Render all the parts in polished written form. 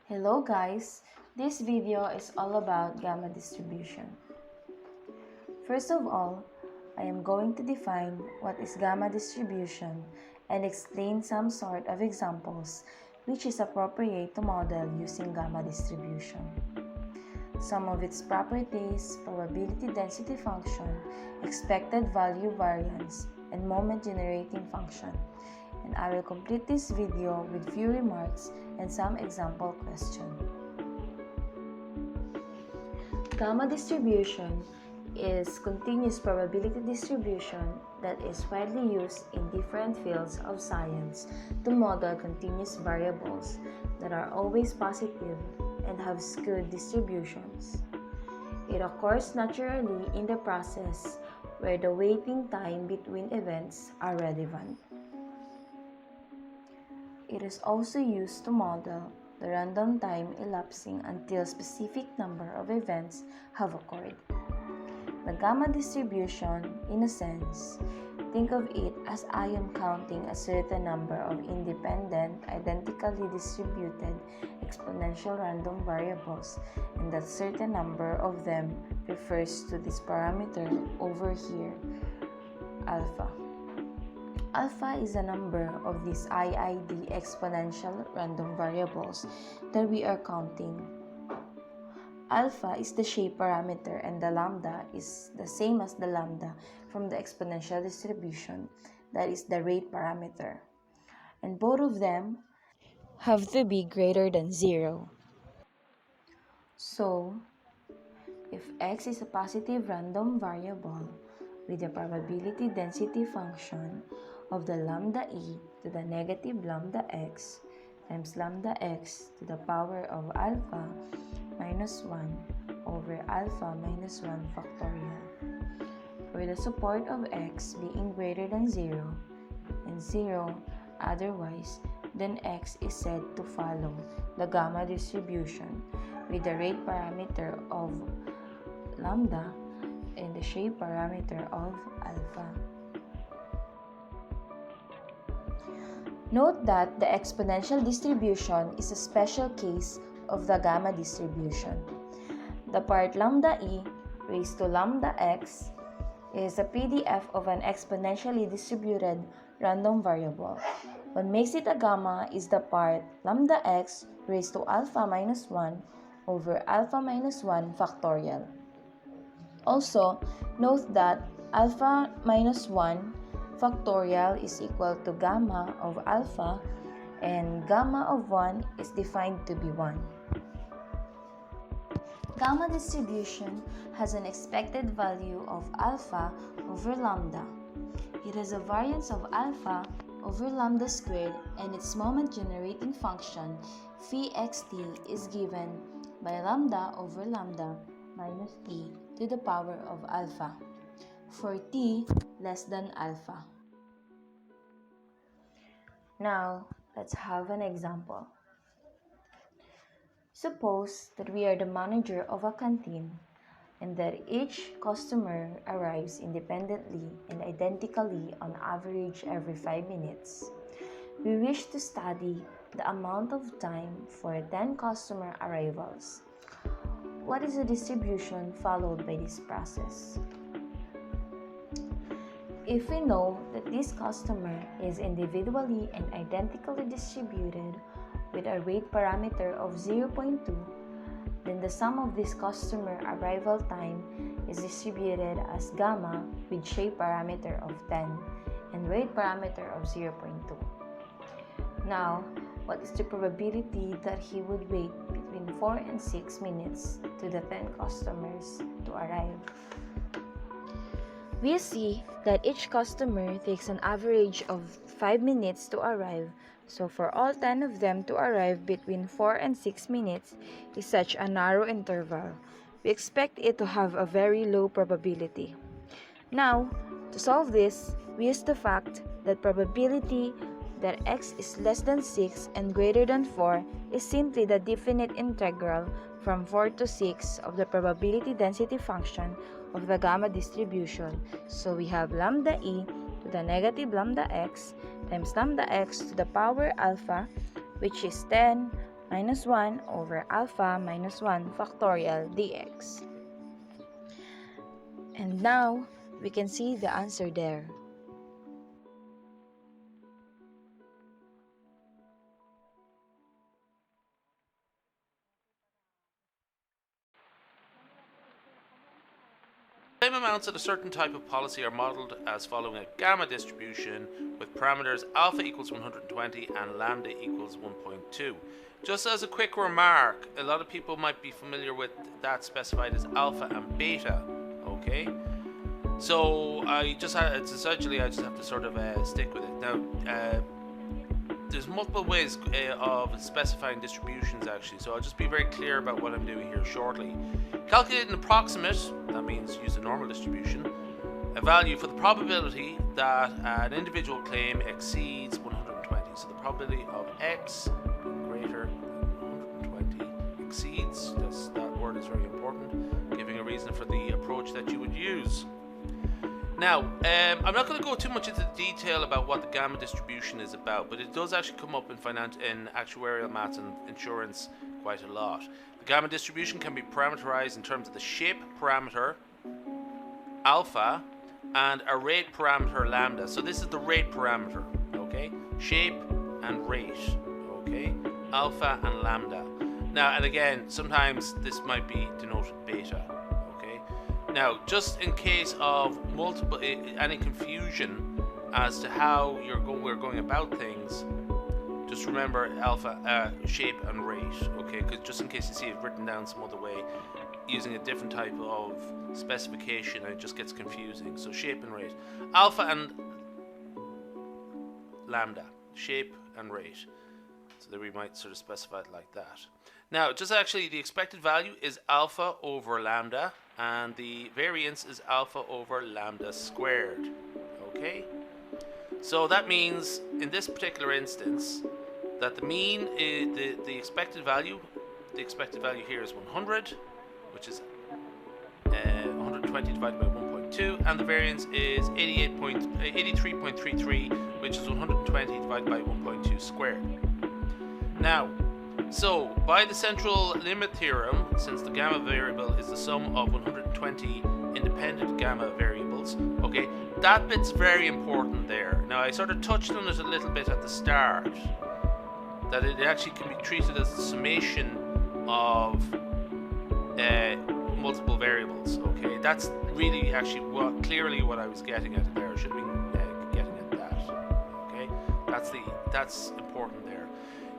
Hello guys, this video is all about gamma distribution. First of all, I am going to define what is gamma distribution and explain some sort of examples which is appropriate to model using gamma distribution. Some of its properties, probability density function, expected value variance, and moment generating function. And I will complete this video with few remarks and some example questions. Gamma distribution is continuous probability distribution that is widely used in different fields of science to model continuous variables that are always positive and have skewed distributions. It occurs naturally in the process where the waiting time between events are relevant. It is also used to model the random time elapsing until a specific number of events have occurred. The gamma distribution, in a sense, think of it as I am counting a certain number of independent, identically distributed exponential random variables, and that certain number of them refers to this parameter over here, alpha. Alpha is a number of these IID exponential random variables that we are counting. Alpha is the shape parameter and the lambda is the same as the lambda from the exponential distribution, that is the rate parameter. And both of them have to be greater than 0. So, if x is a positive random variable with a probability density function of the lambda e to the negative lambda x times lambda x to the power of alpha minus 1 over alpha minus 1 factorial, for the support of x being greater than 0 and 0 otherwise, then x is said to follow the gamma distribution with the rate parameter of lambda and the shape parameter of alpha. Note that the exponential distribution is a special case of the gamma distribution. The part lambda e raised to lambda x is a PDF of an exponentially distributed random variable. What makes it a gamma is the part lambda x raised to alpha minus 1 over alpha minus 1 factorial. Also, note that alpha minus 1 factorial is equal to gamma of alpha, and gamma of 1 is defined to be 1. Gamma distribution has an expected value of alpha over lambda. It has a variance of alpha over lambda squared, and its moment generating function phi xt is given by lambda over lambda minus t to the power of alpha for t less than alpha. Now, let's have an example. Suppose that we are the manager of a canteen and that each customer arrives independently and identically on average every 5 minutes. We wish to study the amount of time for 10 customer arrivals. What is the distribution followed by this process? If we know that this customer is individually and identically distributed with a rate parameter of 0.2, then the sum of this customer arrival time is distributed as gamma with shape parameter of 10 and rate parameter of 0.2. Now, what is the probability that he would wait between 4 and 6 minutes to the 10 customers to arrive? We see that each customer takes an average of 5 minutes to arrive, so for all 10 of them to arrive between 4 and 6 minutes is such a narrow interval. We expect it to have a very low probability. Now, to solve this, we use the fact that probability that x is less than 6 and greater than 4 is simply the definite integral from 4 to 6 of the probability density function of the gamma distribution. So we have lambda e to the negative lambda x times lambda x to the power alpha, which is 10 minus 1 over alpha minus 1 factorial dx. And now, we can see the answer there. Time amounts at a certain type of policy are modeled as following a gamma distribution with parameters alpha equals 120 and lambda equals 1.2. Just as a quick remark, a lot of people might be familiar with that specified as alpha and beta. Okay, so it's essentially I just have to sort of stick with it. Now, there's multiple ways of specifying distributions actually, so I'll just be very clear about what I'm doing here shortly. Calculate an approximate, that means use a normal distribution, a value for the probability that an individual claim exceeds 120. So the probability of X greater than 120 exceeds, that word is very important, giving a reason for the approach that you would use. Now, I'm not going to go too much into detail about what the gamma distribution is about, but it does actually come up in actuarial maths and insurance quite a lot. The gamma distribution can be parameterized in terms of the shape parameter alpha and a rate parameter lambda. So this is the rate parameter, okay? Shape and rate, okay? Alpha and lambda. Now, and again, sometimes this might be denoted beta. Now, just in case of any confusion as to how we're going about things, just remember alpha, shape, and rate. Okay, because just in case you see it written down some other way, using a different type of specification, it just gets confusing. So shape and rate, alpha and lambda, shape and rate. So that we might sort of specify it like that. Now, just actually, the expected value is alpha over lambda, and the variance is alpha over lambda squared. Okay? So that means, in this particular instance, that the mean is the expected value here is 100, which is 120 divided by 1.2, and the variance is 83.33, which is 120 divided by 1.2 squared. Now, so by the central limit theorem, since the gamma variable is the sum of 120 independent gamma variables, okay, that bit's very important there. Now, I sort of touched on it a little bit at the start, that it actually can be treated as the summation of multiple variables, okay. That's really actually clearly what I was getting at there. I should have been getting at that, okay. That's important there.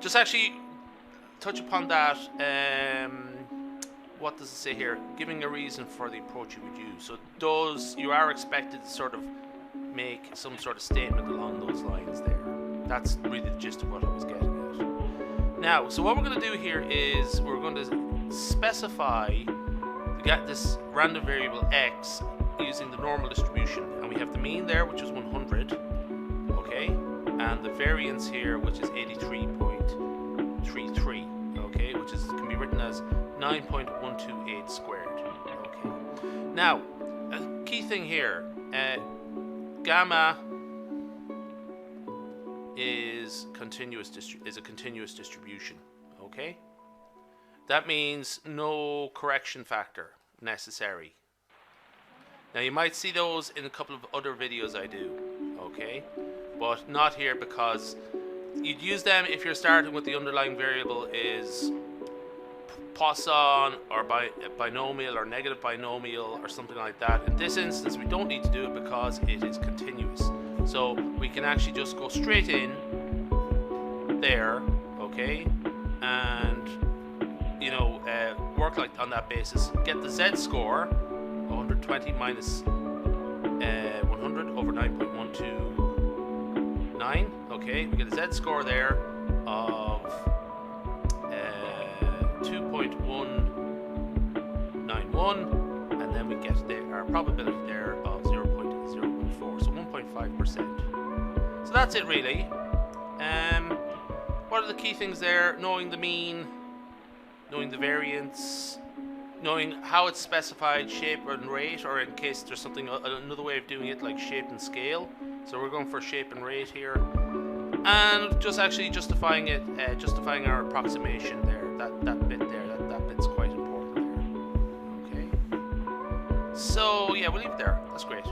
Just actually touch upon that. What does it say here? Giving a reason for the approach you would use. So you are expected to sort of make some sort of statement along those lines there. That's really the gist of what I was getting at. Now, so what we're going to do here is we're going to specify this random variable x using the normal distribution, and we have the mean there, which is 100, okay, and the variance here, which is 83.33, okay, which can be written as 9.128 squared. Okay. Now, a key thing here, gamma is a continuous distribution. Okay. That means no correction factor necessary. Now you might see those in a couple of other videos I do, okay, but not here, because you'd use them if you're starting with the underlying variable is Poisson or binomial or negative binomial or something like that. In this instance, we don't need to do it because it is continuous. So we can actually just go straight in there, okay, and work like on that basis. Get the Z score, 120 minus 100 over 9.129. Okay, we get a Z score there of 2.191, and then we get our probability there of 0.014, so 1.5%. So that's it really. What are the key things there? Knowing the mean, knowing the variance, knowing how it's specified, shape and rate, or in case there's another way of doing it like shape and scale. So we're going for shape and rate here. And just actually justifying it, justifying our approximation there, that bit there, that bit's quite important there. Okay. So yeah, we'll leave it there. That's great.